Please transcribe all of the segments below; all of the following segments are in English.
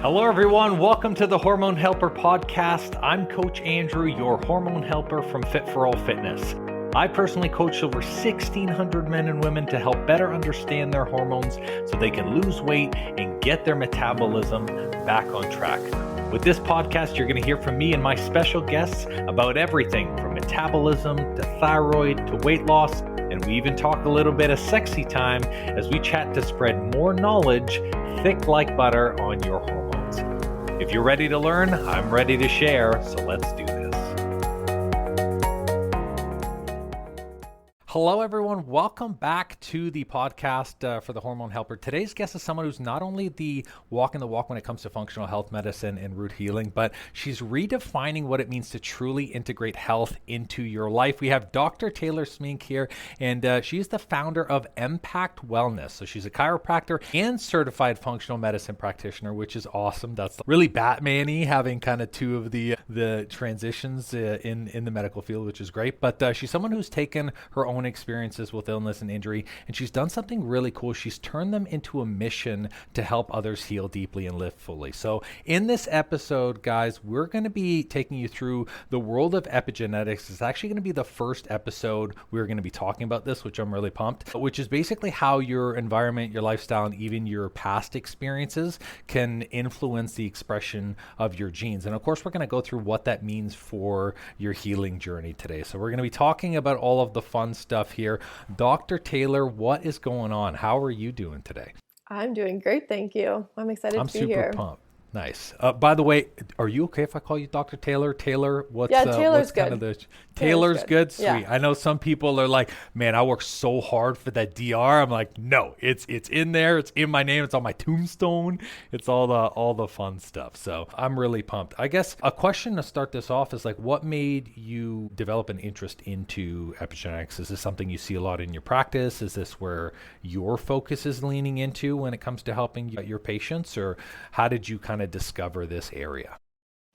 Hello, everyone. Welcome to the Hormone Helper podcast. I'm Coach Andrew, your hormone helper from Fit for All Fitness. I personally coach over 1,600 men and women to help better understand their hormones so they can lose weight and get their metabolism back on track. With this podcast, you're going to hear from me and my special guests about everything from metabolism to thyroid to weight loss. And we even talk a little bit of sexy time as we chat to spread more knowledge, thick like butter, on your hormones. If you're ready to learn, I'm ready to share, so let's do this. Hello, everyone. Welcome back to the podcast for the Hormone Helper. Today's guest is someone who's not only the walking the walk when it comes to functional health medicine and root healing, but she's redefining what it means to truly integrate health into your life. We have Dr. Taylor Smeenk here, and she's the founder of Empact Wellness. So she's a chiropractor and certified functional medicine practitioner, which is awesome. That's really Batman-y, having kind of two of the transitions in the medical field, which is great. But she's someone who's taken her own experiences with illness and injury, and she's done something really cool. She's turned them into a mission to help others heal deeply and live fully. So in this episode, guys, we're going to be taking you through the world of epigenetics. It's actually going to be the first episode we're going to be talking about this, which I'm really pumped, which is basically how your environment, your lifestyle, and even your past experiences can influence the expression of your genes. And of course, we're going to go through what that means for your healing journey today. So we're going to be talking about all of the fun stuff here. Dr. Taylor, what is going on? How are you doing today? I'm doing great, thank you. I'm excited to be here. I'm super pumped. Nice. By the way, are you okay if I call you Dr. Taylor? Taylor, Taylor's what's good. Kind of the Taylor's good? Sweet. Yeah. I know some people are like, man, I work so hard for that DR. I'm like, no, it's in there. It's in my name. It's on my tombstone. It's all the fun stuff. So I'm really pumped. I guess a question to start this off is like, what made you develop an interest into epigenetics? Is this something you see a lot in your practice? Is this where your focus is leaning into when it comes to helping your patients? Or how did you kind of discover this area?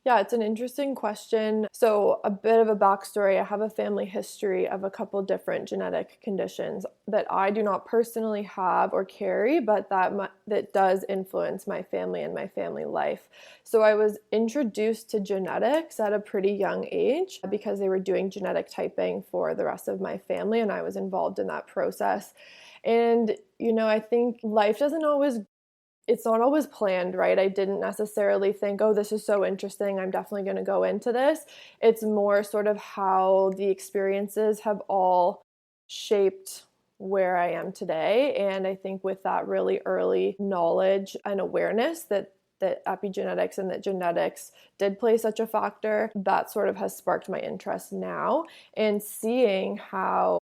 Yeah, it's an interesting question. So a bit of a backstory. I have a family history of a couple different genetic conditions that I do not personally have or carry, but that does influence my family and my family life. So I was introduced to genetics at a pretty young age because they were doing genetic typing for the rest of my family, and I was involved in that process. And, I think life doesn't always it's not always planned, right? I didn't necessarily think, oh, this is so interesting, I'm definitely going to go into this. It's more sort of how the experiences have all shaped where I am today. And I think with that really early knowledge and awareness that epigenetics and that genetics did play such a factor, that sort of has sparked my interest now, and seeing how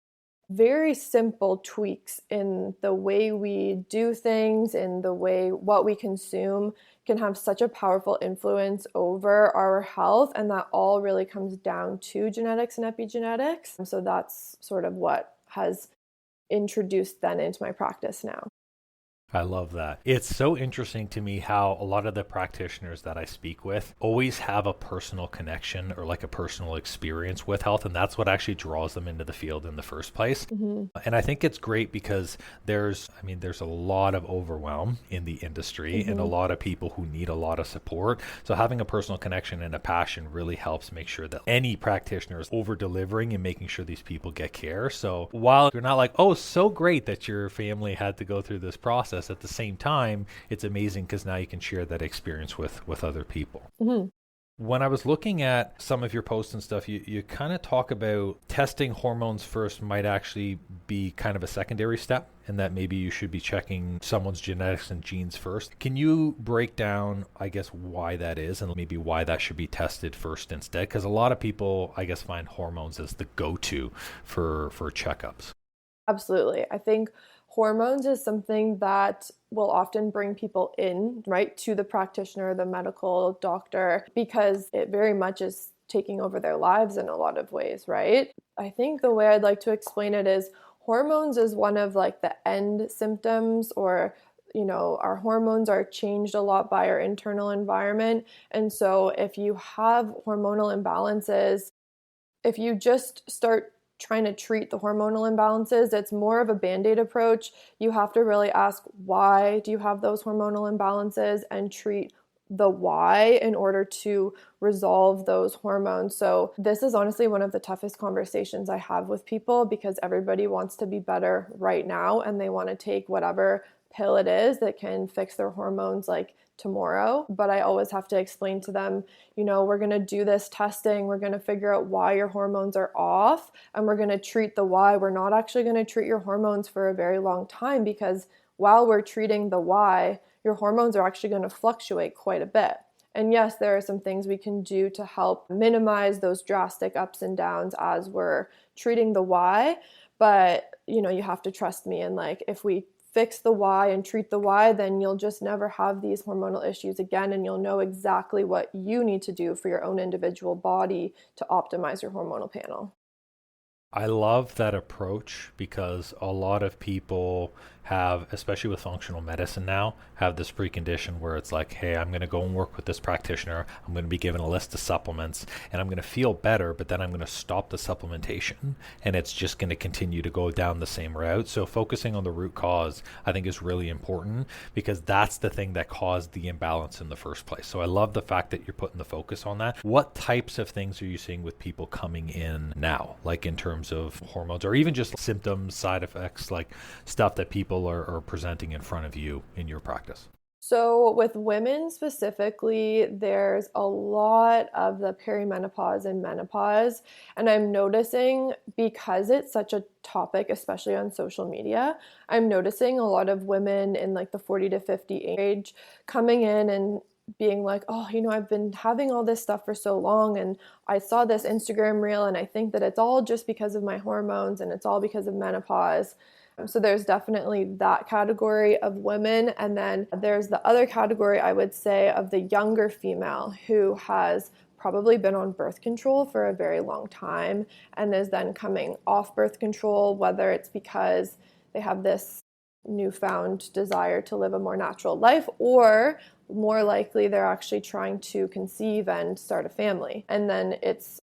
very simple tweaks in the way we do things, in the way what we consume, can have such a powerful influence over our health. And that all really comes down to genetics and epigenetics. So that's sort of what has introduced then into my practice now. I love that. It's so interesting to me how a lot of the practitioners that I speak with always have a personal connection or like a personal experience with health. And that's what actually draws them into the field in the first place. Mm-hmm. And I think it's great because there's a lot of overwhelm in the industry, mm-hmm. and a lot of people who need a lot of support. So having a personal connection and a passion really helps make sure that any practitioner is over delivering and making sure these people get care. So while you're not like, oh, so great that your family had to go through this process, at the same time, it's amazing because now you can share that experience with other people. Mm-hmm. When I was looking at some of your posts and stuff, you kind of talk about testing hormones first might actually be kind of a secondary step, and that maybe you should be checking someone's genetics and genes first. Can you break down, I guess, why that is and maybe why that should be tested first instead? Because a lot of people, I guess, find hormones as the go-to for checkups. Absolutely. I think hormones is something that will often bring people in, right, to the practitioner, the medical doctor, because it very much is taking over their lives in a lot of ways, right? I think the way I'd like to explain it is hormones is one of like the end symptoms, or our hormones are changed a lot by our internal environment. And so if you have hormonal imbalances, if you just start trying to treat the hormonal imbalances, it's more of a Band-Aid approach. You have to really ask, why do you have those hormonal imbalances, and treat the why in order to resolve those hormones. So this is honestly one of the toughest conversations I have with people, because everybody wants to be better right now and they want to take whatever pill it is that can fix their hormones like tomorrow. But I always have to explain to them, we're going to do this testing. We're going to figure out why your hormones are off, and we're going to treat the why. We're not actually going to treat your hormones for a very long time, because while we're treating the why, your hormones are actually going to fluctuate quite a bit. And yes, there are some things we can do to help minimize those drastic ups and downs as we're treating the why. But, you have to trust me. And like, if we fix the why and treat the why, then you'll just never have these hormonal issues again. And you'll know exactly what you need to do for your own individual body to optimize your hormonal panel. I love that approach, because a lot of people have, especially with functional medicine now, have this precondition where it's like, hey, I'm going to go and work with this practitioner. I'm going to be given a list of supplements and I'm going to feel better, but then I'm going to stop the supplementation and it's just going to continue to go down the same route. So focusing on the root cause, I think, is really important, because that's the thing that caused the imbalance in the first place. So I love the fact that you're putting the focus on that. What types of things are you seeing with people coming in now, like in terms of hormones, or even just symptoms, side effects, like stuff that people are presenting in front of you in your practice? So with women specifically, there's a lot of the perimenopause and menopause. And I'm noticing, because it's such a topic, especially on social media, I'm noticing a lot of women in like the 40 to 50 age coming in and being like, oh, I've been having all this stuff for so long, and I saw this Instagram reel, and I think that it's all just because of my hormones and it's all because of menopause. So there's definitely that category of women. And then there's the other category, I would say, of the younger female who has probably been on birth control for a very long time and is then coming off birth control, whether it's because they have this newfound desire to live a more natural life, or more likely they're actually trying to conceive and start a family. And then it's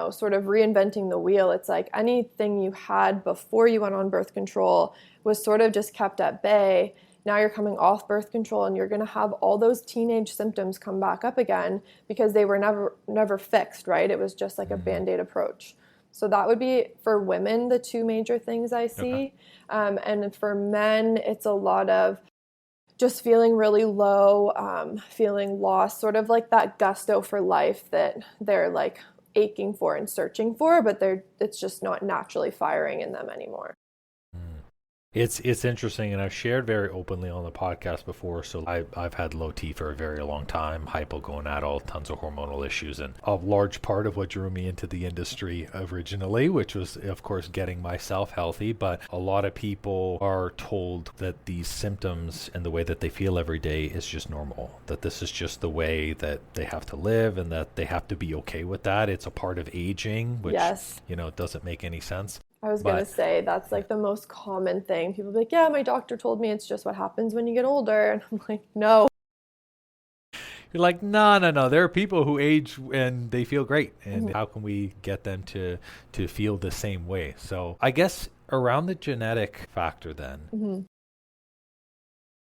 sort of reinventing the wheel. It's like anything you had before you went on birth control was sort of just kept at bay. Now you're coming off birth control and you're going to have all those teenage symptoms come back up again, because they were never fixed, right? It was just like a Band-Aid approach. So that would be, for women, the two major things I see. Okay. And for men, it's a lot of just feeling really low, feeling lost, sort of like that gusto for life that they're like aching for and searching for, but it's just not naturally firing in them anymore. It's interesting, and I've shared very openly on the podcast before. So I've had low T for a very long time, hypogonadal, tons of hormonal issues, and a large part of what drew me into the industry originally, which was, of course, getting myself healthy. But a lot of people are told that these symptoms and the way that they feel every day is just normal, that this is just the way that they have to live, and that they have to be okay with that. It's a part of aging, which, yes, doesn't make any sense. I was going to say, that's like the most common thing. People be like, yeah, my doctor told me it's just what happens when you get older. And I'm like, no. You're like, no. There are people who age and they feel great. And how can we get them to feel the same way? So I guess around the genetic factor then,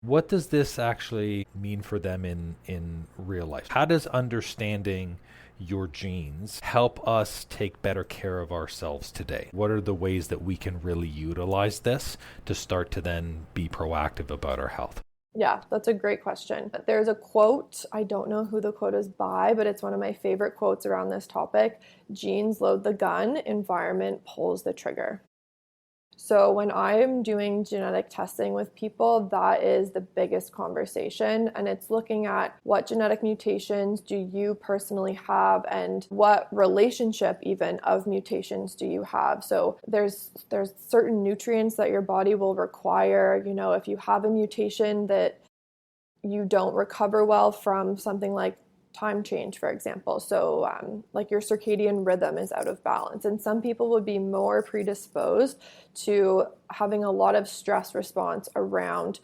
what does this actually mean for them in real life? How does understanding your genes help us take better care of ourselves today? What are the ways that we can really utilize this to start to then be proactive about our health? Yeah, that's a great question. There's a quote, I don't know who the quote is by, but it's one of my favorite quotes around this topic. Genes load the gun, environment pulls the trigger. So when I'm doing genetic testing with people, that is the biggest conversation. And it's looking at what genetic mutations do you personally have, and what relationship even of mutations do you have. So there's certain nutrients that your body will require. If you have a mutation that you don't recover well from, something like time change, for example. So like your circadian rhythm is out of balance. And some people would be more predisposed to having a lot of stress response around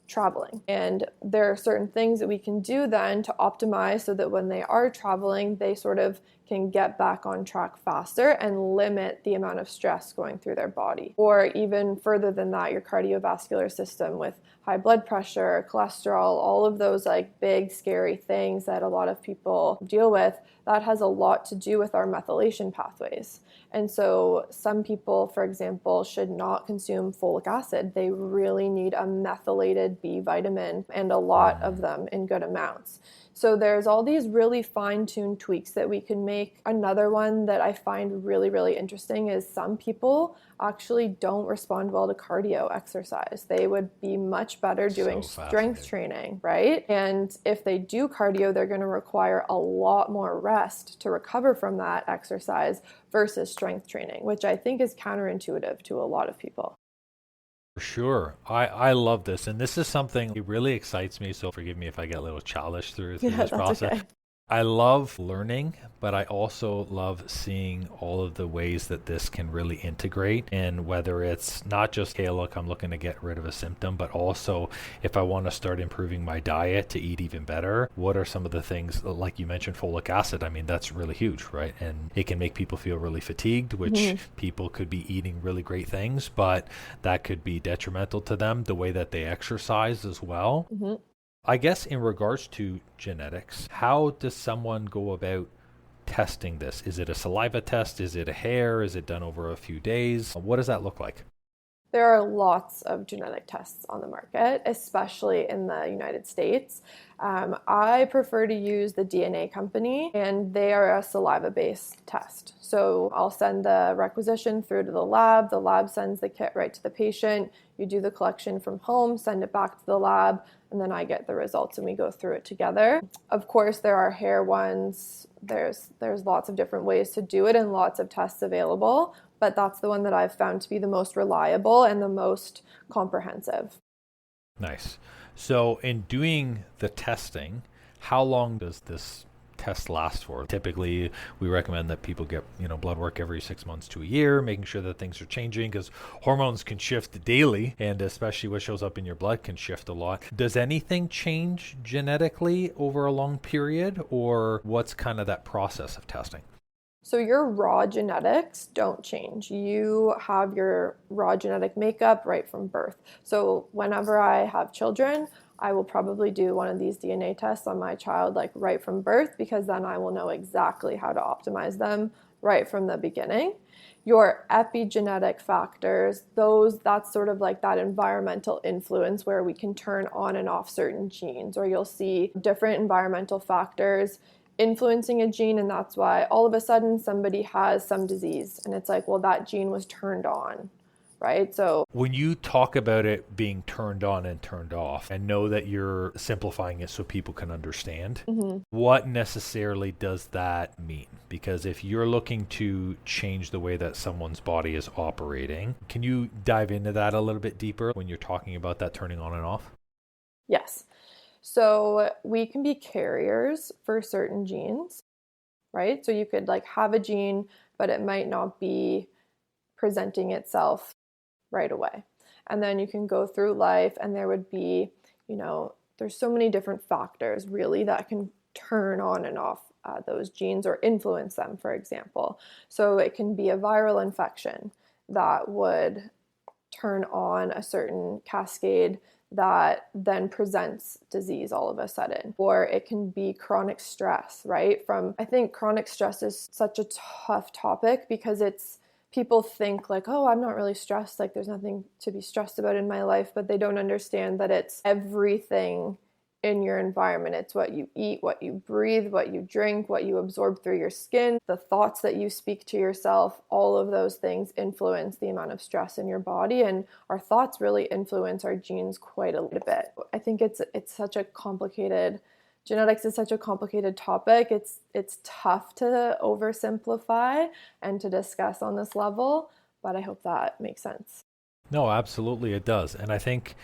traveling. And there are certain things that we can do then to optimize so that when they are traveling, they sort of can get back on track faster and limit the amount of stress going through their body. Or even further than that, your cardiovascular system with high blood pressure, cholesterol, all of those like big scary things that a lot of people deal with, that has a lot to do with our methylation pathways. And so some people, for example, should not consume folic acid. They really need a methylated B vitamin, and a lot of them in good amounts. So there's all these really fine-tuned tweaks that we can make. Another one that I find really, really interesting is some people actually don't respond well to cardio exercise. They would be much better doing strength training, right? And if they do cardio, they're going to require a lot more rest to recover from that exercise versus strength training, which I think is counterintuitive to a lot of people. For sure. I love this. And this is something that really excites me. So forgive me if I get a little childish through this process. Okay. I love learning, but I also love seeing all of the ways that this can really integrate. And whether it's not just, hey, look, I'm looking to get rid of a symptom, but also if I want to start improving my diet to eat even better, what are some of the things, like you mentioned, folic acid? I mean, that's really huge, right? And it can make people feel really fatigued, which people could be eating really great things, but that could be detrimental to them, the way that they exercise as well. I guess in regards to genetics, how does someone go about testing this? Is it a saliva test? Is it a hair? Is it done over a few days? What does that look like? There are lots of genetic tests on the market, especially in the United States. I prefer to use the DNA company, and they are a saliva-based test. So I'll send the requisition through to the lab sends the kit right to the patient, you do the collection from home, send it back to the lab, and then I get the results and we go through it together. Of course, there are hair ones, there's lots of different ways to do it and lots of tests available, but that's the one that I've found to be the most reliable and the most comprehensive. Nice. So in doing the testing, how long does this test last for? Typically, we recommend that people get, blood work every 6 months to a year, making sure that things are changing because hormones can shift daily, and especially what shows up in your blood can shift a lot. Does anything change genetically over a long period, or what's kind of that process of testing? So your raw genetics don't change. You have your raw genetic makeup right from birth. So whenever I have children, I will probably do one of these DNA tests on my child like right from birth, because then I will know exactly how to optimize them right from the beginning. Your epigenetic factors, that's sort of like that environmental influence where we can turn on and off certain genes, or you'll see different environmental factors influencing a gene, and that's why all of a sudden somebody has some disease and it's like, well, that gene was turned on, right? So when you talk about it being turned on and turned off, and know that you're simplifying it so people can understand, what necessarily does that mean? Because if you're looking to change the way that someone's body is operating, can you dive into that a little bit deeper when you're talking about that turning on and off? Yes. So we can be carriers for certain genes, right? So you could like have a gene, but it might not be presenting itself right away. And then you can go through life and there would be, there's so many different factors really that can turn on and off those genes or influence them, for example. So it can be a viral infection that would turn on a certain cascade that then presents disease all of a sudden. Or it can be chronic stress, right? I think chronic stress is such a tough topic because people think like, oh, I'm not really stressed, like there's nothing to be stressed about in my life, but they don't understand that it's everything in your environment. It's what you eat, what you breathe, what you drink, what you absorb through your skin, the thoughts that you speak to yourself. All of those things influence the amount of stress in your body, and our thoughts really influence our genes quite a little bit. I think it's such a complicated, genetics is such a complicated topic. It's tough to oversimplify and to discuss on this level, but I hope that makes sense. No, absolutely it does. And I think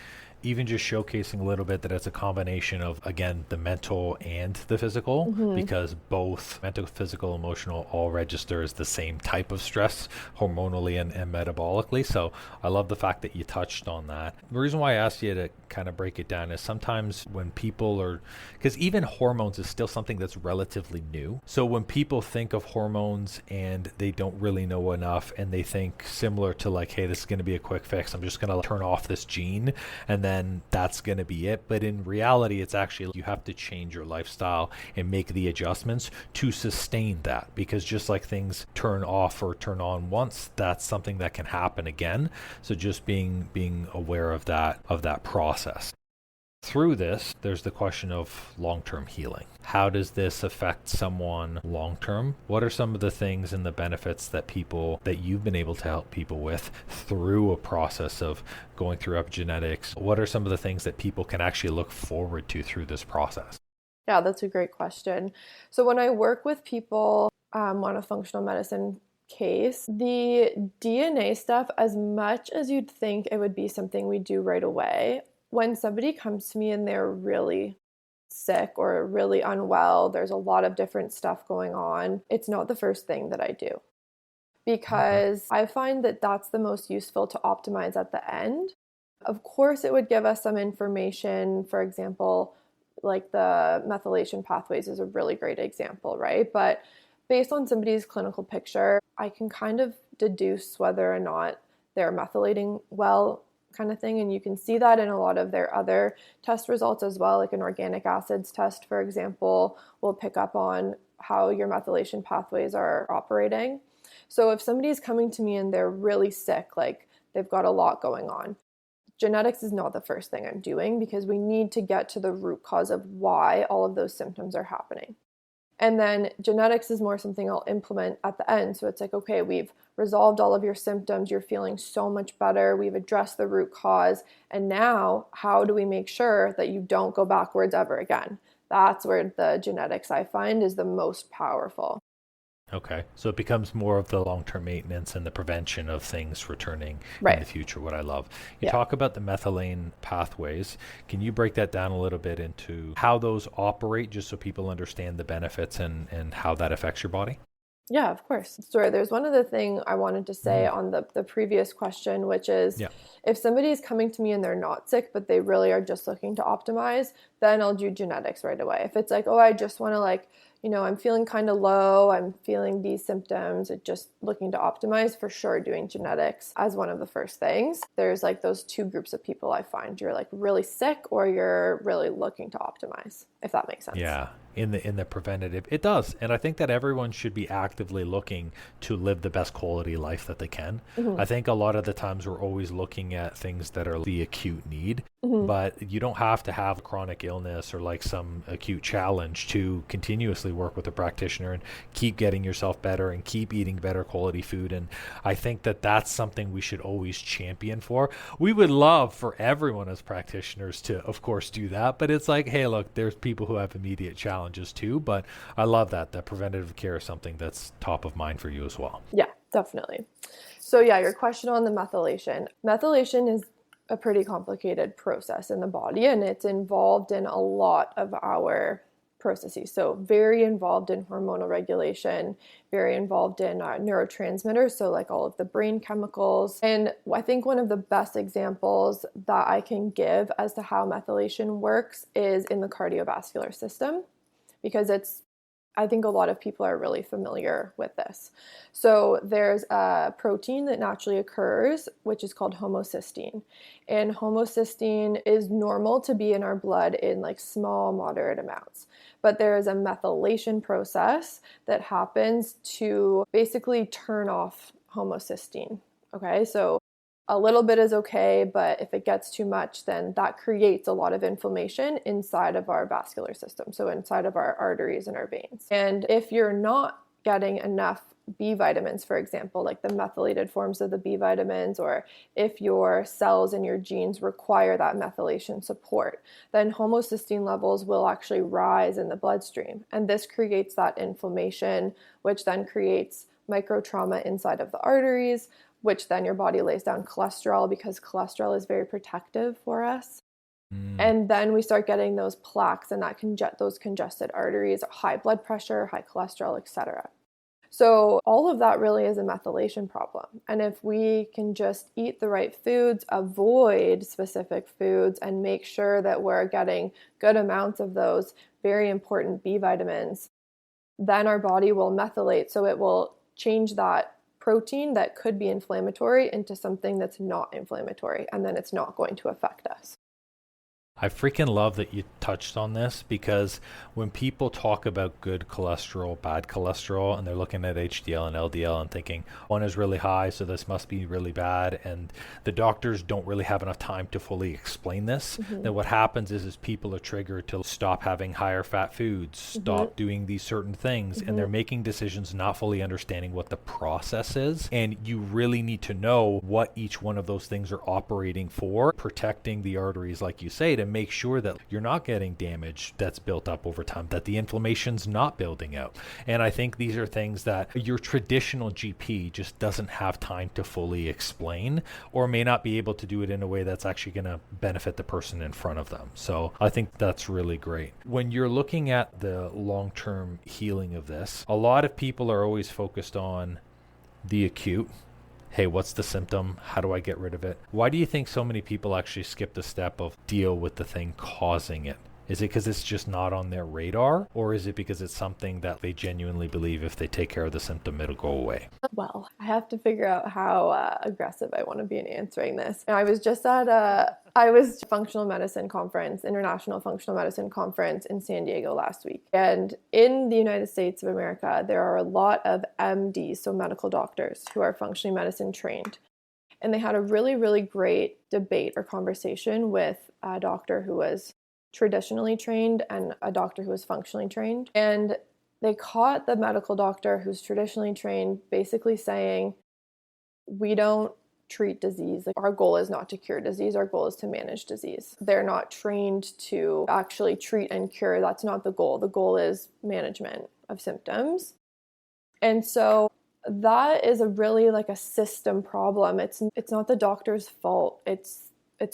even just showcasing a little bit that it's a combination of, again, the mental and the physical, because both mental, physical, emotional all register as the same type of stress hormonally and metabolically. So I love the fact that you touched on that. The reason why I asked you to kind of break it down is sometimes when people are, because even hormones is still something that's relatively new. So when people think of hormones and they don't really know enough, and they think similar to like, hey, this is going to be a quick fix. I'm just going to turn off this gene and then that's going to be it. But in reality, it's actually, you have to change your lifestyle and make the adjustments to sustain that, because just like things turn off or turn on once, that's something that can happen again. So just being aware of that process. Through this, there's the question of long-term healing. How does this affect someone long-term? What are some of the things and the benefits that you've been able to help people with through a process of going through epigenetics? What are some of the things that people can actually look forward to through this process? Yeah, that's a great question. So when I work with people on a functional medicine case, the DNA stuff, as much as you'd think it would be something we do right away, when somebody comes to me and they're really sick or really unwell, there's a lot of different stuff going on, it's not the first thing that I do, because I find that that's the most useful to optimize at the end. Of course, it would give us some information. For example, like the methylation pathways is a really great example, right? But based on somebody's clinical picture, I can kind of deduce whether or not they're methylating well, kind of thing. And you can see that in a lot of their other test results as well. Like an organic acids test, for example, will pick up on how your methylation pathways are operating. So if somebody's coming to me and they're really sick, like they've got a lot going on, genetics is not the first thing I'm doing, because we need to get to the root cause of why all of those symptoms are happening. And then genetics is more something I'll implement at the end. So it's like, okay, we've resolved all of your symptoms. You're feeling so much better. We've addressed the root cause. And now how do we make sure that you don't go backwards ever again? That's where the genetics, I find, is the most powerful. Okay. So it becomes more of the long-term maintenance and the prevention of things returning in the future, what I love. You talk about the methylation pathways. Can you break that down a little bit into how those operate, just so people understand the benefits and how that affects your body? Yeah, of course. Sorry, there's one other thing I wanted to say on the previous question, which is if somebody is coming to me and they're not sick, but they really are just looking to optimize, then I'll do genetics right away. If it's like, oh, I just want to I'm feeling kind of low, I'm feeling these symptoms, just looking to optimize, for sure doing genetics as one of the first things. There's like those two groups of people I find. You're like really sick or you're really looking to optimize, if that makes sense. Yeah. In the preventative, it does. And I think that everyone should be actively looking to live the best quality life that they can. I think a lot of the times we're always looking at things that are the acute need, but you don't have to have chronic illness or like some acute challenge to continuously work with a practitioner and keep getting yourself better and keep eating better quality food. And I think that that's something we should always champion for. We would love for everyone as practitioners to, of course, do that, but it's like, hey, look, there's people who have immediate challenges too, but I love that preventative care is something that's top of mind for you as well. Yeah, definitely. So yeah, your question on the methylation. Methylation is a pretty complicated process in the body, and it's involved in a lot of our processes. So very involved in hormonal regulation, very involved in neurotransmitters, so like all of the brain chemicals. And I think one of the best examples that I can give as to how methylation works is in the cardiovascular system, because I think a lot of people are really familiar with this. So there's a protein that naturally occurs, which is called homocysteine. And homocysteine is normal to be in our blood in like small, moderate amounts. But there is a methylation process that happens to basically turn off homocysteine. Okay, so a little bit is okay, but if it gets too much, then that creates a lot of inflammation inside of our vascular system, so inside of our arteries and our veins. And if you're not getting enough B vitamins, for example, like the methylated forms of the B vitamins, or if your cells and your genes require that methylation support, then homocysteine levels will actually rise in the bloodstream. And this creates that inflammation, which then creates microtrauma inside of the arteries, which then your body lays down cholesterol, because cholesterol is very protective for us. And then we start getting those plaques and those congested arteries, high blood pressure, high cholesterol, etc. So all of that really is a methylation problem. And if we can just eat the right foods, avoid specific foods, and make sure that we're getting good amounts of those very important B vitamins, then our body will methylate. So it will change that protein that could be inflammatory into something that's not inflammatory. And then it's not going to affect us. I freaking love that you touched on this, because when people talk about good cholesterol, bad cholesterol, and they're looking at HDL and LDL and thinking one is really high, so this must be really bad, and the doctors don't really have enough time to fully explain this, then what happens is people are triggered to stop having higher fat foods, stop doing these certain things, and they're making decisions not fully understanding what the process is. And you really need to know what each one of those things are operating for, protecting the arteries, like you say, to make sure that you're not getting damage that's built up over time, that the inflammation's not building out. And I think these are things that your traditional GP just doesn't have time to fully explain, or may not be able to do it in a way that's actually going to benefit the person in front of them. So I think that's really great. When you're looking at the long-term healing of this, a lot of people are always focused on the acute. Hey, what's the symptom? How do I get rid of it? Why do you think so many people actually skip the step of deal with the thing causing it? Is it because it's just not on their radar? Or is it because it's something that they genuinely believe if they take care of the symptom, it'll go away? Well, I have to figure out how aggressive I want to be in answering this. I was just at a functional medicine conference, International Functional Medicine Conference in San Diego last week. And in the United States of America, there are a lot of MDs, so medical doctors, who are functionally medicine trained. And they had a really, really great debate or conversation with a doctor who was traditionally trained and a doctor who was functionally trained. And they caught the medical doctor who's traditionally trained basically saying, we don't treat disease. Like, our goal is not to cure disease. Our goal is to manage disease. They're not trained to actually treat and cure. That's not the goal. The goal is management of symptoms. And so that is a really like a system problem. It's not the doctor's fault. It's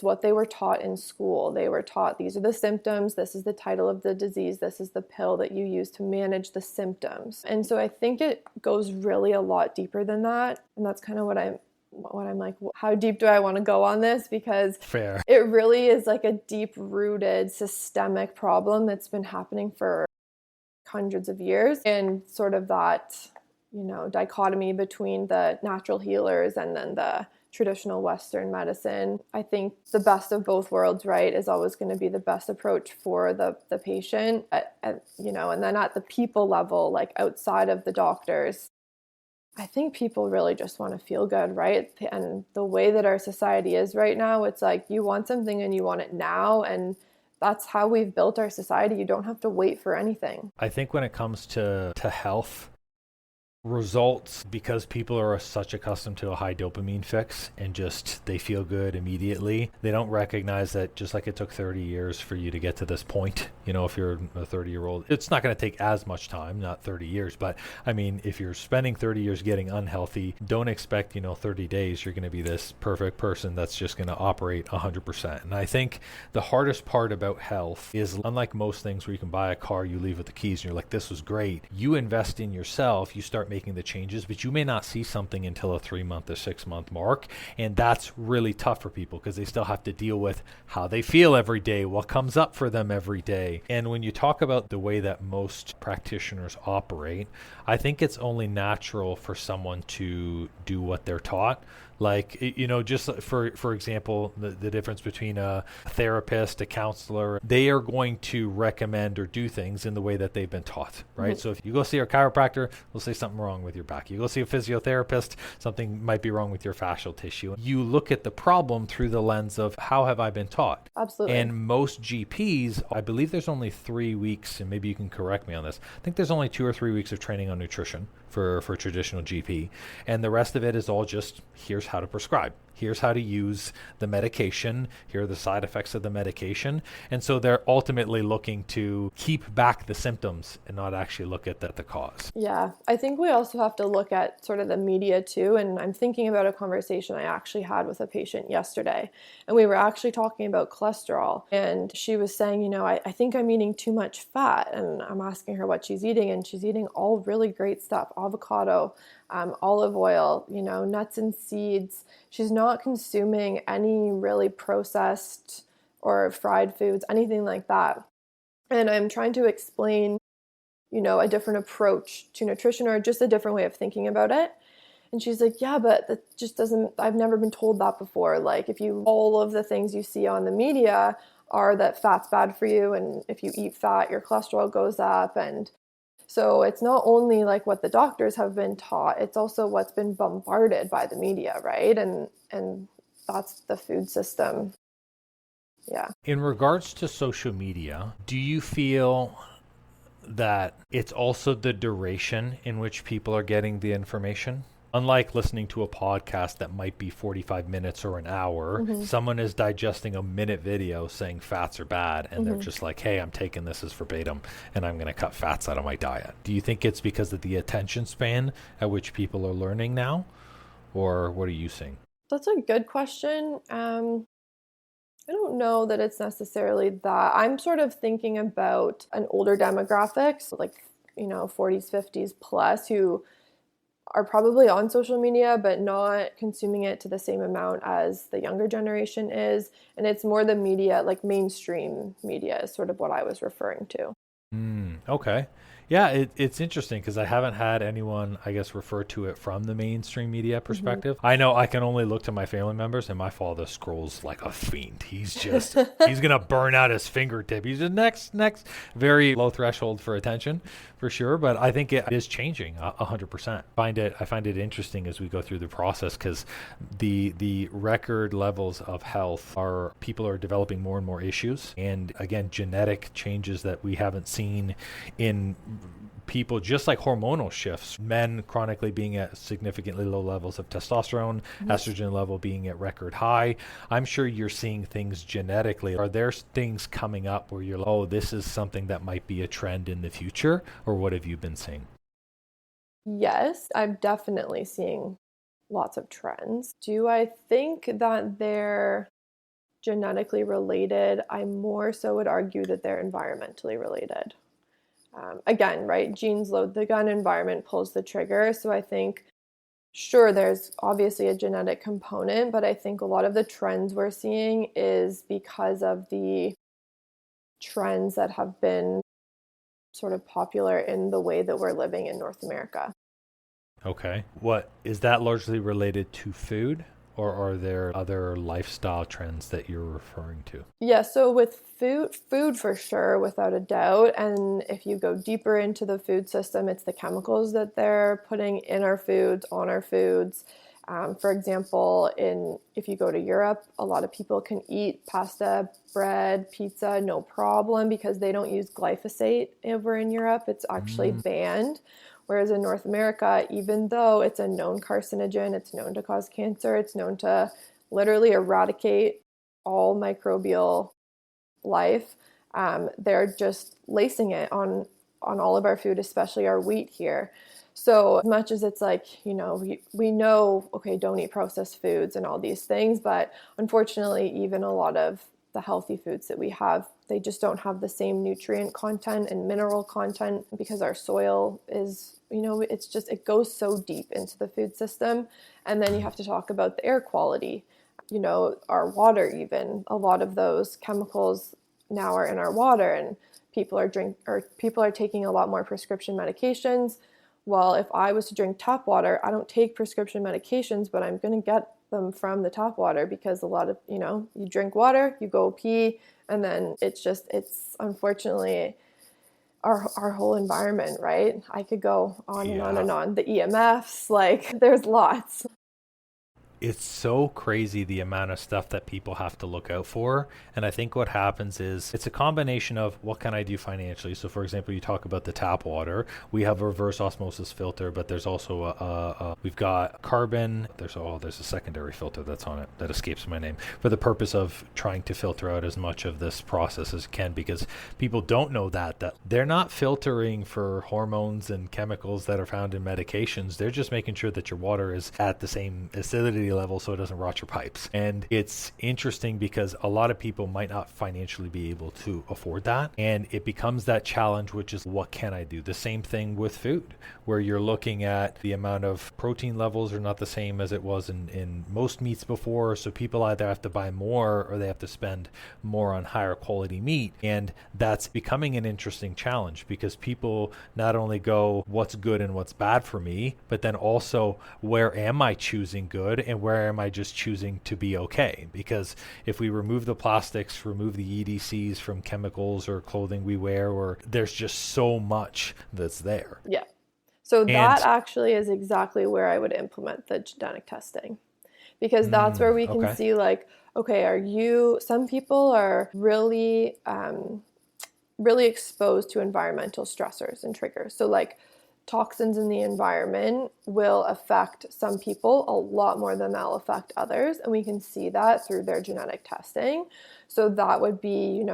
what they were taught in school. They were taught these are the symptoms, this is the title of the disease, this is the pill that you use to manage the symptoms. And so I think it goes really a lot deeper than that. And that's kind of what I'm like, how deep do I want to go on this? Because it really is like a deep-rooted systemic problem that's been happening for hundreds of years. And sort of that, dichotomy between the natural healers and then the traditional Western medicine. I think the best of both worlds, right, is always going to be the best approach for the patient, and then at the people level, like outside of the doctors, I think people really just want to feel good, right? And the way that our society is right now, it's like you want something and you want it now, and that's how we've built our society. You don't have to wait for anything. I think when it comes to health, results, because people are such accustomed to a high dopamine fix and just they feel good immediately, they don't recognize that just like it took 30 years for you to get to this point, if you're a 30-year-old, it's not going to take as much time, not 30 years, but I mean, if you're spending 30 years getting unhealthy, don't expect 30 days you're going to be this perfect person that's just going to operate 100%. And I think the hardest part about health is, unlike most things where you can buy a car, you leave with the keys and you're like, this was great, you invest in yourself, you start making the changes, but you may not see something until a 3-month or 6-month mark. And that's really tough for people because they still have to deal with how they feel every day, what comes up for them every day. And when you talk about the way that most practitioners operate, I think it's only natural for someone to do what they're taught. Like, just for example, the difference between a therapist, a counselor, they are going to recommend or do things in the way that they've been taught, right? So if you go see a chiropractor, they'll say something wrong with your back. You go see a physiotherapist, something might be wrong with your fascial tissue. You look at the problem through the lens of how have I been taught? Absolutely. And most GPs, I believe there's only 3 weeks, and maybe you can correct me on this, I think there's only 2 or 3 weeks of training on nutrition for traditional GP, and the rest of it is all just here's how to prescribe. Here's how to use the medication. Here are the side effects of the medication. And so they're ultimately looking to keep back the symptoms and not actually look at the cause. Yeah, I think we also have to look at sort of the media too. And I'm thinking about a conversation I actually had with a patient yesterday. And we were actually talking about cholesterol. And she was saying, I think I'm eating too much fat. And I'm asking her what she's eating. And she's eating all really great stuff: avocado, olive oil, nuts and seeds. She's not consuming any really processed or fried foods, anything like that. And I'm trying to explain, a different approach to nutrition, or just a different way of thinking about it. And she's like, yeah, but that just doesn't, I've never been told that before. Like, all of the things you see on the media are that fat's bad for you. And if you eat fat, your cholesterol goes up. And so it's not only like what the doctors have been taught, it's also what's been bombarded by the media, right? And that's the food system. Yeah. In regards to social media, do you feel that it's also the duration in which people are getting the information? Unlike listening to a podcast that might be 45 minutes or an hour, someone is digesting a minute video saying fats are bad, and they're just like, hey, I'm taking this as verbatim, and I'm going to cut fats out of my diet. Do you think it's because of the attention span at which people are learning now, or what are you seeing? That's a good question. I don't know that it's necessarily that. I'm sort of thinking about an older demographic, so like, 40s, 50s plus, who are probably on social media, but not consuming it to the same amount as the younger generation is. And it's more the media, like mainstream media is sort of what I was referring to. Okay. Yeah, it's interesting because I haven't had anyone, I guess, refer to it from the mainstream media perspective. I know I can only look to my family members, and my father scrolls like a fiend. He's just, he's going to burn out his fingertip. He's just next. Very low threshold for attention, for sure. But I think it is changing 100%. I find it interesting as we go through the process, because the record levels of health people are developing more and more issues. And again, genetic changes that we haven't seen in people, just like hormonal shifts, men chronically being at significantly low levels of testosterone, estrogen level being at record high. I'm sure you're seeing things genetically. Are there things coming up where you're like, oh, this is something that might be a trend in the future, or what have you been seeing? Yes, I'm definitely seeing lots of trends. Do I think that they're genetically related? I more so would argue that they're environmentally related. Again, right, genes load the gun, environment pulls the trigger. So I think, sure, there's obviously a genetic component, but I think a lot of the trends we're seeing is because of the trends that have been sort of popular in the way that we're living in North America. Okay. What is that largely related to food? Or are there other lifestyle trends that you're referring to? Yeah, so with food for sure, without a doubt. And if you go deeper into the food system, it's the chemicals that they're putting in our foods, on our foods. For example, if you go to Europe, a lot of people can eat pasta, bread, pizza, no problem, because they don't use glyphosate over in Europe. It's actually banned. Whereas in North America, even though it's a known carcinogen, it's known to cause cancer, it's known to literally eradicate all microbial life, they're just lacing it on all of our food, especially our wheat here. So as much as it's like, we know, okay, don't eat processed foods and all these things, but unfortunately, even a lot of the healthy foods that we have, they just don't have the same nutrient content and mineral content, because our soil is, it goes so deep into the food system. And then you have to talk about the air quality, our water, even a lot of those chemicals now are in our water, and people are taking a lot more prescription medications. Well, if I was to drink tap water, I don't take prescription medications, but I'm going to get them from the tap water, because a lot of, you drink water, you go pee, and then it's unfortunately our whole environment, right? I could go on and on and on. The EMFs, like there's lots. it's so crazy the amount of stuff that people have to look out for. And I think what happens is it's a combination of what can I do financially. So for example, you talk about the tap water. We have a reverse osmosis filter, but there's also we've got carbon. There's a secondary filter that's on it that escapes my name, for the purpose of trying to filter out as much of this process as can, because people don't know that they're not filtering for hormones and chemicals that are found in medications. They're just making sure that your water is at the same acidity level so it doesn't rot your pipes. And it's interesting because a lot of people might not financially be able to afford that, and it becomes that challenge, which is what can I do? The same thing with food, where you're looking at the amount of protein levels are not the same as it was in most meats before, so people either have to buy more or they have to spend more on higher quality meat. And that's becoming an interesting challenge, because people not only go what's good and what's bad for me, but then also where am I choosing good and where am I just choosing to be okay? Because if we remove the plastics, remove the EDCs from chemicals or clothing we wear, or there's just so much that's there. Yeah. So that actually is exactly where I would implement the genetic testing, because that's where we can see like, okay, some people are really, really exposed to environmental stressors and triggers. So like toxins in the environment will affect some people a lot more than they'll affect others. And we can see that through their genetic testing. So that would be,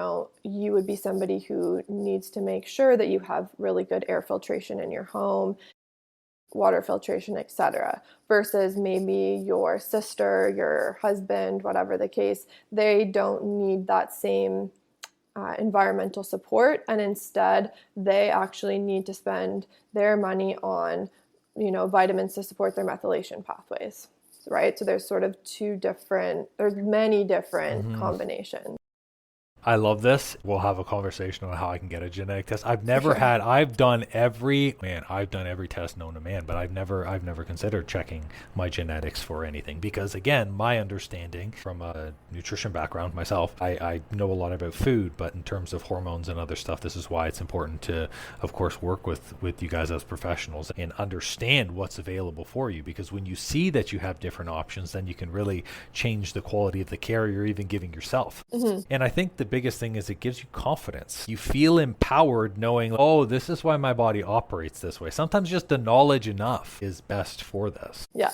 you would be somebody who needs to make sure that you have really good air filtration in your home, water filtration, etc. Versus maybe your sister, your husband, whatever the case, they don't need that same environmental support, and instead they actually need to spend their money on vitamins to support their methylation pathways, right? So there's sort of there's many different combinations. I love this. We'll have a conversation on how I can get a genetic test. I've done every test known to man, but I've never considered checking my genetics for anything, because again, my understanding from a nutrition background myself, I know a lot about food, but in terms of hormones and other stuff, this is why it's important to, of course, work with you guys as professionals and understand what's available for you, because when you see that you have different options, then you can really change the quality of the care you're even giving yourself. And I think the biggest thing is it gives you confidence. You feel empowered knowing, oh, this is why my body operates this way. Sometimes just the knowledge enough is best for this. Yeah,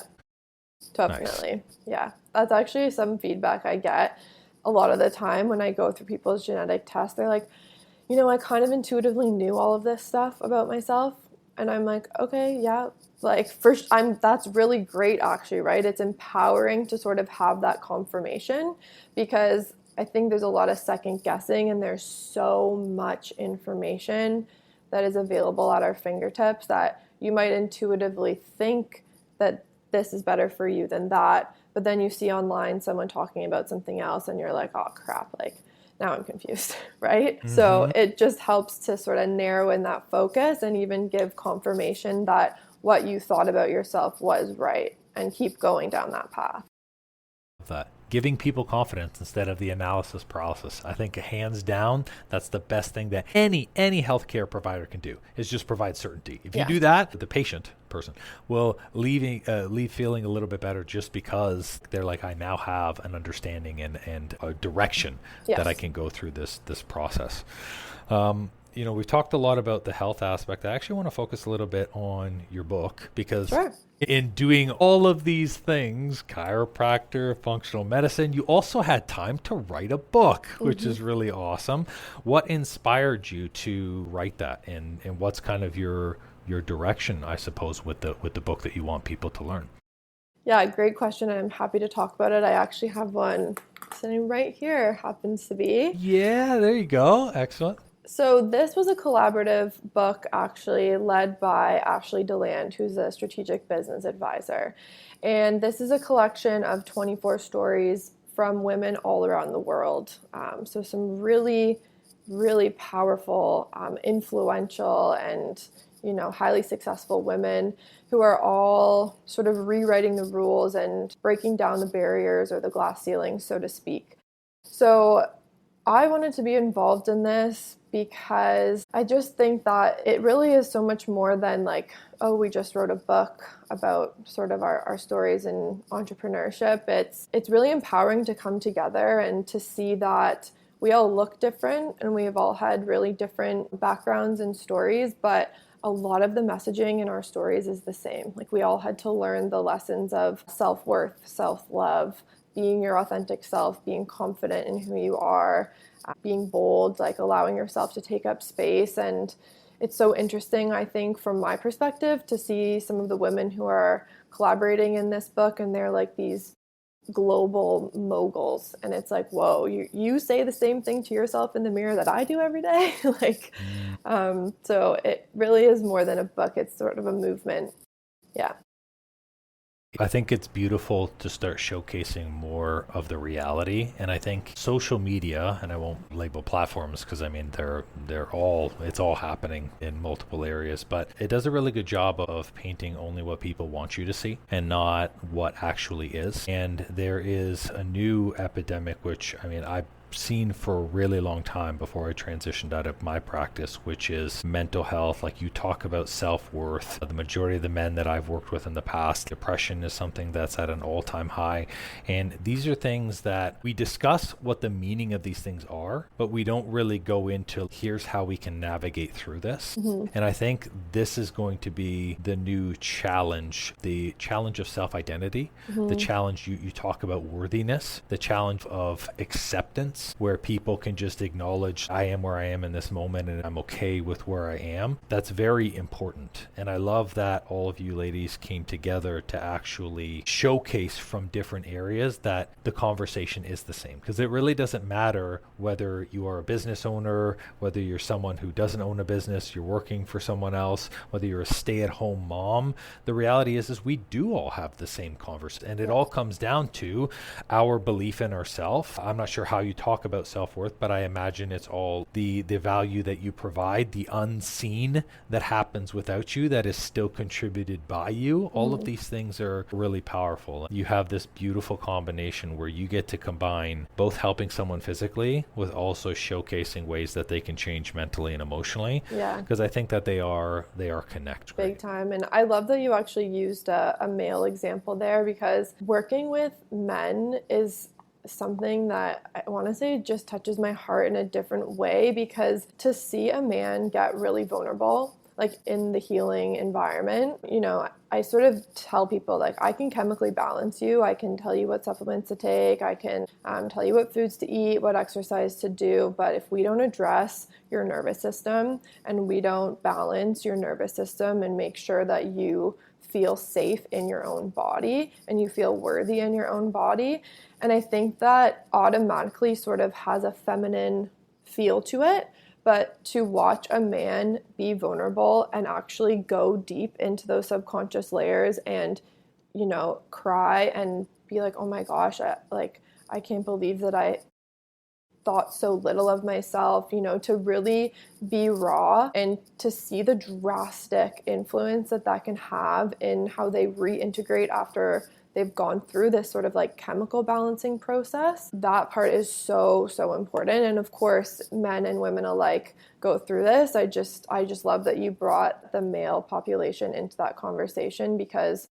definitely. Nice. Yeah, that's actually some feedback I get a lot of the time when I go through people's genetic tests. They're like, I kind of intuitively knew all of this stuff about myself. And I'm like, okay, yeah, like that's really great actually, right? It's empowering to sort of have that confirmation, because I think there's a lot of second guessing, and there's so much information that is available at our fingertips that you might intuitively think that this is better for you than that. But then you see online someone talking about something else and you're like, oh crap, like now I'm confused, right? So it just helps to sort of narrow in that focus and even give confirmation that what you thought about yourself was right, and keep going down that path. That giving people confidence instead of the analysis paralysis. I think hands down, that's the best thing that any healthcare provider can do, is just provide certainty. If you do that, the person will leave feeling a little bit better, just because they're like, I now have an understanding and a direction that I can go through this process. We've talked a lot about the health aspect. I actually want to focus a little bit on your book, because in doing all of these things, chiropractor, functional medicine, you also had time to write a book, which is really awesome. What inspired you to write that, and what's kind of your direction, I suppose, with the book that you want people to learn? Yeah, great question. I'm happy to talk about it. I actually have one sitting right here, happens to be. Yeah, there you go. Excellent. So this was a collaborative book actually led by Ashley DeLand, who's a strategic business advisor. And this is a collection of 24 stories from women all around the world. So some really, really powerful, influential, and highly successful women who are all sort of rewriting the rules and breaking down the barriers or the glass ceiling, so to speak. So I wanted to be involved in this because I just think that it really is so much more than like, oh, we just wrote a book about sort of our stories in entrepreneurship. It's really empowering to come together and to see that we all look different and we've all had really different backgrounds and stories, but a lot of the messaging in our stories is the same. Like we all had to learn the lessons of self-worth, self-love, being your authentic self, being confident in who you are, being bold, like allowing yourself to take up space. And it's so interesting, I think, from my perspective, to see some of the women who are collaborating in this book, and they're like these global moguls, and it's like, whoa, you say the same thing to yourself in the mirror that I do every day. So it really is more than a book. It's sort of a movement. Yeah. I think it's beautiful to start showcasing more of the reality. And I think social media, and I won't label platforms because I mean, it's all happening in multiple areas, but it does a really good job of painting only what people want you to see and not what actually is. And there is a new epidemic, which I mean, I've seen for a really long time before I transitioned out of my practice, which is mental health. Like you talk about self-worth. The majority of the men that I've worked with in the past, depression is something that's at an all-time high. And these are things that we discuss what the meaning of these things are, but we don't really go into here's how we can navigate through this. Mm-hmm. And I think this is going to be the new challenge, the challenge of self-identity, mm-hmm. the challenge you talk about worthiness, the challenge of acceptance, where people can just acknowledge I am where I am in this moment and I'm okay with where I am. That's very important. And I love that all of you ladies came together to actually showcase from different areas that the conversation is the same. Because it really doesn't matter whether you are a business owner, whether you're someone who doesn't own a business, you're working for someone else, whether you're a stay-at-home mom. The reality is we do all have the same conversation. And it all comes down to our belief in ourselves. I'm not sure how you talk about self-worth, but I imagine it's all the value that you provide, the unseen that happens without you, that is still contributed by you. All of these things are really powerful. You have this beautiful combination where you get to combine both helping someone physically with also showcasing ways that they can change mentally and emotionally. Yeah. Because I think that they are connected. Big time. And I love that you actually used a male example there, because working with men is something that I want to say just touches my heart in a different way, because to see a man get really vulnerable, like in the healing environment, you know, I sort of tell people, like, I can chemically balance you. I can tell you what supplements to take. I can tell you what foods to eat, what exercise to do. But if we don't address your nervous system and we don't balance your nervous system and make sure that you feel safe in your own body and you feel worthy in your own body. And I think that automatically sort of has a feminine feel to it. But to watch a man be vulnerable and actually go deep into those subconscious layers and, you know, cry and be like, oh my gosh, I can't believe that I thought so little of myself, you know, to really be raw and to see the drastic influence that can have in how they reintegrate after they've gone through this sort of like chemical balancing process. That part is so, so important. And of course, men and women alike go through this. I just love that you brought the male population into that conversation, because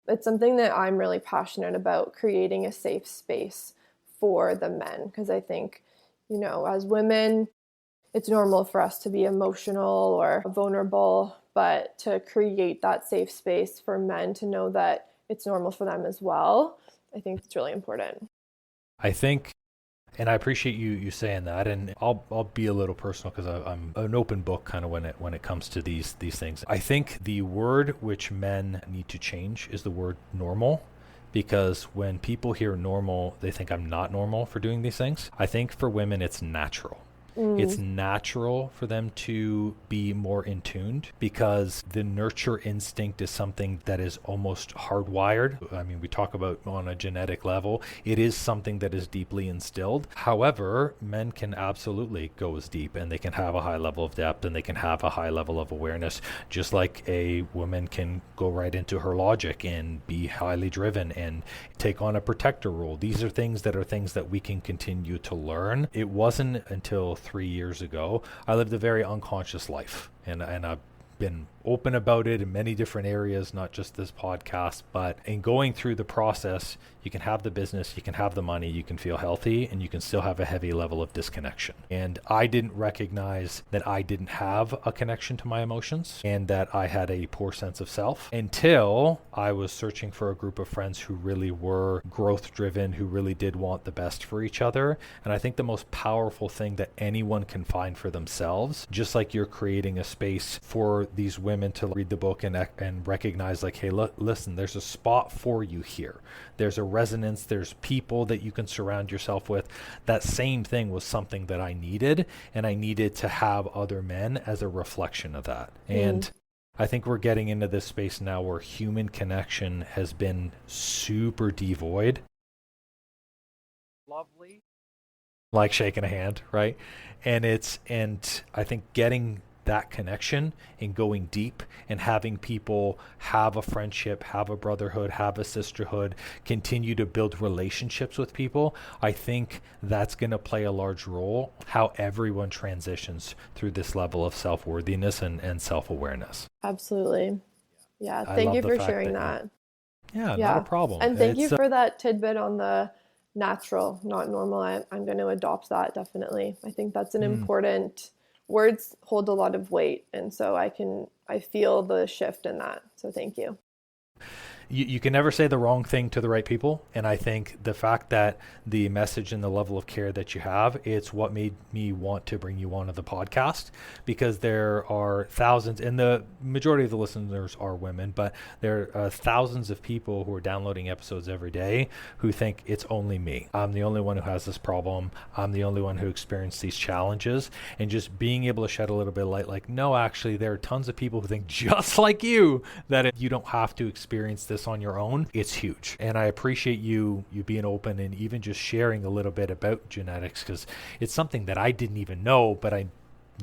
it's something that I'm really passionate about, creating a safe space for the men. Because I think, you know, as women, it's normal for us to be emotional or vulnerable, but to create that safe space for men to know that it's normal for them as well, I think it's really important. I think, and I appreciate you saying that, and I'll be a little personal because I'm an open book kind of when it comes to these things. I think the word which men need to change is the word normal. Because when people hear normal, they think I'm not normal for doing these things. I think for women, it's natural. It's natural for them to be more in tuned, because the nurture instinct is something that is almost hardwired. I mean, we talk about on a genetic level, it is something that is deeply instilled. However, men can absolutely go as deep, and they can have a high level of depth, and they can have a high level of awareness, just like a woman can go right into her logic and be highly driven and take on a protector role. These are things that we can continue to learn. It wasn't until 3 years ago, I lived a very unconscious life, and I've been open about it in many different areas, not just this podcast. But in going through the process, you can have the business, you can have the money, you can feel healthy, and you can still have a heavy level of disconnection. And I didn't recognize that I didn't have a connection to my emotions and that I had a poor sense of self until I was searching for a group of friends who really were growth driven, who really did want the best for each other. And I think the most powerful thing that anyone can find for themselves, just like you're creating a space for these women to read the book and recognize, like, hey, look, listen, there's a spot for you here. There's a resonance. There's people that you can surround yourself with. That same thing was something that I needed, and I needed to have other men as a reflection of that. And I think we're getting into this space now where human connection has been super devoid. Lovely. Like shaking a hand, right? And I think getting that connection and going deep and having people have a friendship, have a brotherhood, have a sisterhood, continue to build relationships with people, I think that's going to play a large role how everyone transitions through this level of self-worthiness and self-awareness. Absolutely. Yeah. Thank you for sharing that. Yeah, not a problem. And thank you for that tidbit on the natural, not normal. I'm going to adopt that, definitely. I think that's an important. Words hold a lot of weight, and so I feel the shift in that. So thank you. You can never say the wrong thing to the right people. And I think the fact that the message and the level of care that you have, it's what made me want to bring you onto the podcast, because there are thousands, and the majority of the listeners are women, but there are thousands of people who are downloading episodes every day who think it's only me. I'm the only one who has this problem. I'm the only one who experienced these challenges. And just being able to shed a little bit of light, like, no, actually, there are tons of people who think just like you, that you don't have to experience this on your own. It's huge. And I appreciate you being open and even just sharing a little bit about genetics, because it's something that I didn't even know, but I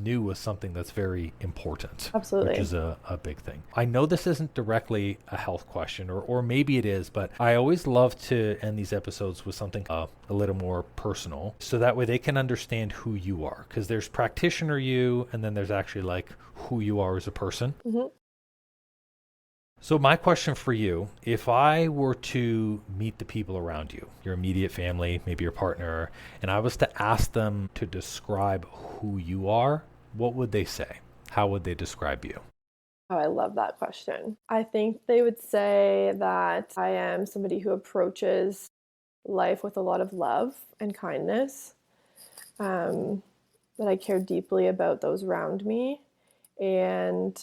knew was something that's very important. Absolutely. Which is a big thing. I know this isn't directly a health question, or maybe it is, but I always love to end these episodes with something a little more personal, so that way they can understand who you are, because there's practitioner you, and then there's actually like who you are as a person. Mm-hmm. So my question for you, if I were to meet the people around you, your immediate family, maybe your partner, and I was to ask them to describe who you are, what would they say? How would they describe you? Oh, I love that question. I think they would say that I am somebody who approaches life with a lot of love and kindness, that I care deeply about those around me, and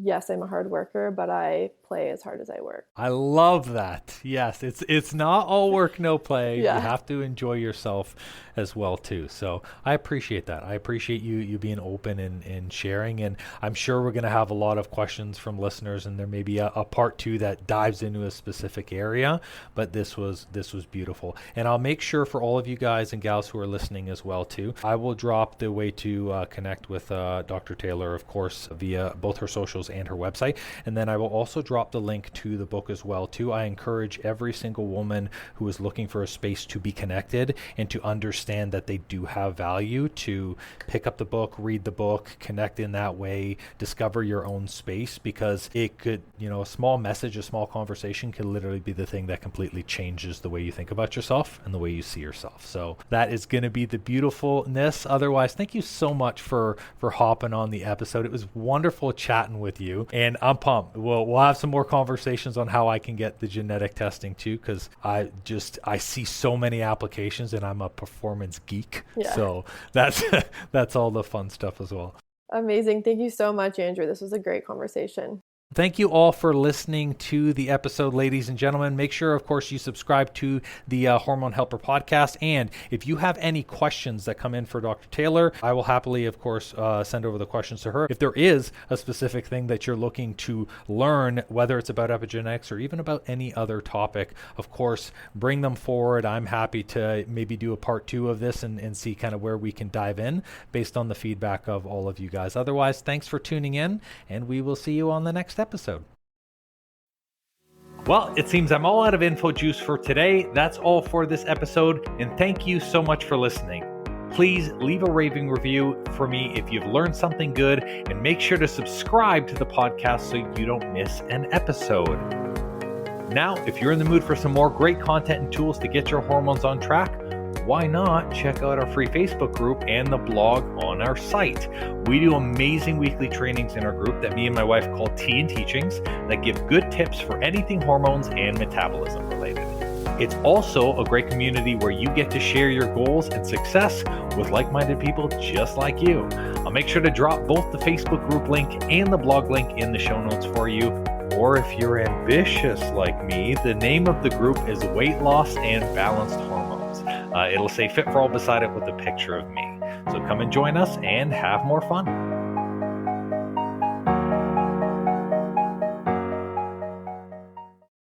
yes, I'm a hard worker, but I play as hard as I work. I love that. Yes, it's not all work, no play. Yeah. You have to enjoy yourself as well too. So I appreciate that. I appreciate you being open and sharing. And I'm sure we're going to have a lot of questions from listeners, and there may be a part 2 that dives into a specific area. But this was beautiful. And I'll make sure for all of you guys and gals who are listening as well too, I will drop the way to connect with Dr. Taylor, of course, via both her socials and her website. And then I will also drop the link to the book as well too. I encourage every single woman who is looking for a space to be connected and to understand that they do have value to pick up the book, read the book, connect in that way, discover your own space, because it could, a small message, a small conversation could literally be the thing that completely changes the way you think about yourself and the way you see yourself. So that is going to be the beautifulness. Otherwise, thank you so much for hopping on the episode. It was wonderful chatting with you, and I'm pumped. We'll have some more conversations on how I can get the genetic testing too, because I see so many applications, and I'm a performance geek. Yeah. So that's all the fun stuff as well. Amazing. Thank you so much, Andrew. This was a great conversation. Thank you all for listening to the episode, ladies and gentlemen. Make sure, of course, you subscribe to the Hormone Helper podcast. And if you have any questions that come in for Dr. Taylor, I will happily, of course, send over the questions to her. If there is a specific thing that you're looking to learn, whether it's about epigenetics or even about any other topic, of course, bring them forward. I'm happy to maybe do a part 2 of this and see kind of where we can dive in based on the feedback of all of you guys. Otherwise, thanks for tuning in, and we will see you on the next episode. Well, it seems I'm all out of info juice for today. That's all for this episode, and thank you so much for listening. Please leave a raving review for me if you've learned something good, and make sure to subscribe to the podcast so you don't miss an episode. Now, if you're in the mood for some more great content and tools to get your hormones on track, why not check out our free Facebook group and the blog on our site? We do amazing weekly trainings in our group that me and my wife call Tea and Teachings that give good tips for anything hormones and metabolism related. It's also a great community where you get to share your goals and success with like-minded people just like you. I'll make sure to drop both the Facebook group link and the blog link in the show notes for you. Or if you're ambitious like me, the name of the group is Weight Loss and Balanced Hormones. It'll say Fit for All beside it with a picture of me. So come and join us and have more fun.